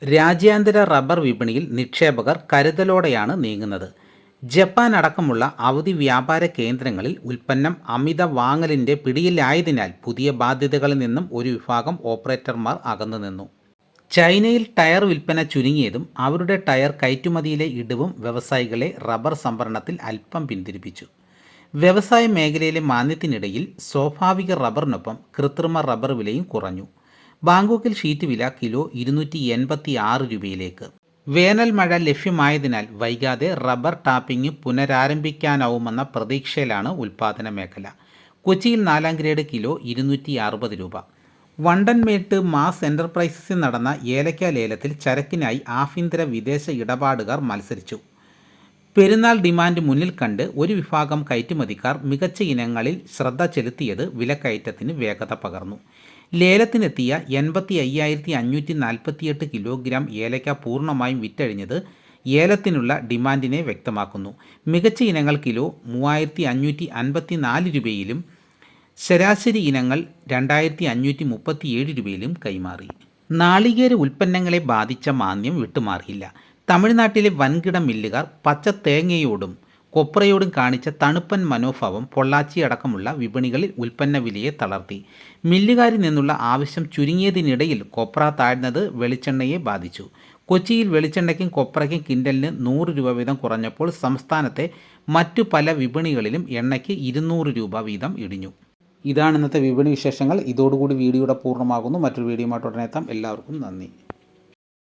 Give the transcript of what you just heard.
രാജ്യാന്തര റബ്ബർ വിപണിയിൽ നിക്ഷേപകർ കരുതലോടെയാണ് നീങ്ങുന്നത്. ജപ്പാൻ അടക്കമുള്ള അവധി വ്യാപാര കേന്ദ്രങ്ങളിൽ ഉൽപ്പന്നം അമിത വാങ്ങലിൻ്റെ പിടിയിലായതിനാൽ പുതിയ ബാധ്യതകളിൽ നിന്നും ഒരു വിഭാഗം ഓപ്പറേറ്റർമാർ അകന്നുനിന്നു. ചൈനയിൽ ടയർ വിൽപ്പന ചുരുങ്ങിയതും അവരുടെ ടയർ കയറ്റുമതിയിലെ ഇടിവും വ്യവസായികളെ റബ്ബർ സംഭരണത്തിൽ അല്പം പിന്തിരിപ്പിച്ചു. വ്യവസായ മേഖലയിലെ മാന്ദ്യത്തിനിടയിൽ സ്വാഭാവിക റബ്ബറിനൊപ്പം കൃത്രിമ റബ്ബർ വിലയും കുറഞ്ഞു. ബാങ്കോക്കിൽ ഷീറ്റ് വില കിലോ 286 രൂപയിലേക്ക്. വേനൽ മഴ ലഭ്യമായതിനാൽ വൈകാതെ റബ്ബർ ടാപ്പിംഗ് പുനരാരംഭിക്കാനാവുമെന്ന പ്രതീക്ഷയിലാണ് ഉൽപ്പാദന മേഖല. കൊച്ചിയിൽ 4ാം ഗ്രേഡ് കിലോ 260 രൂപ. വണ്ടൻമേട്ട് മാസ് എൻ്റർപ്രൈസസിൽ നടന്ന ഏലക്ക ലേലത്തിൽ ചരക്കിനായി ആഭ്യന്തര വിദേശ ഇടപാടുകാർ മത്സരിച്ചു. പെരുന്നാൾ ഡിമാൻഡ് മുന്നിൽ കണ്ട് ഒരു വിഭാഗം കയറ്റുമതിക്കാർ മികച്ച ഇനങ്ങളിൽ ശ്രദ്ധ ചെലുത്തിയത് വിലക്കയറ്റത്തിന് വേഗത പകർന്നു. ലേലത്തിനെത്തിയ 85,548 കിലോഗ്രാം ഏലക്ക പൂർണ്ണമായും വിറ്റഴിഞ്ഞത് ഏലത്തിനുള്ള ഡിമാൻഡിനെ വ്യക്തമാക്കുന്നു. മികച്ച ഇനങ്ങൾ കിലോ 3,554 രൂപയിലും ശരാശരി ഇനങ്ങൾ 2,537 രൂപയിലും കൈമാറി. നാളികേര ഉൽപ്പന്നങ്ങളെ ബാധിച്ച മാന്ദ്യം വിട്ടുമാറിയില്ല. തമിഴ്നാട്ടിലെ വൻകിട മില്ലുകാർ പച്ച തേങ്ങയോടും കൊപ്രയോടും കാണിച്ച തണുപ്പൻ മനോഭാവം പൊള്ളാച്ചി അടക്കമുള്ള വിപണികളിൽ ഉൽപ്പന്ന വിലയെ തളർത്തി. മില്ലുകാരിൽ നിന്നുള്ള ആവശ്യം ചുരുങ്ങിയതിനിടയിൽ കൊപ്ര താഴ്ന്നത് വെളിച്ചെണ്ണയെ ബാധിച്ചു. കൊച്ചിയിൽ വെളിച്ചെണ്ണയ്ക്കും കൊപ്രയ്ക്കും കിൻഡലിന് 100 രൂപ വീതം കുറഞ്ഞപ്പോൾ സംസ്ഥാനത്തെ മറ്റു പല വിപണികളിലും എണ്ണയ്ക്ക് 200 രൂപ വീതം ഇടിഞ്ഞു. ഇതാണ് ഇന്നത്തെ വിപണി വിശേഷങ്ങൾ. ഇതോടുകൂടി വീഡിയോയുടെ പൂർണ്ണമാകുന്നു. മറ്റൊരു വീഡിയോയുമായിട്ട് ഉടനെ എത്താം. എല്ലാവർക്കും നന്ദി.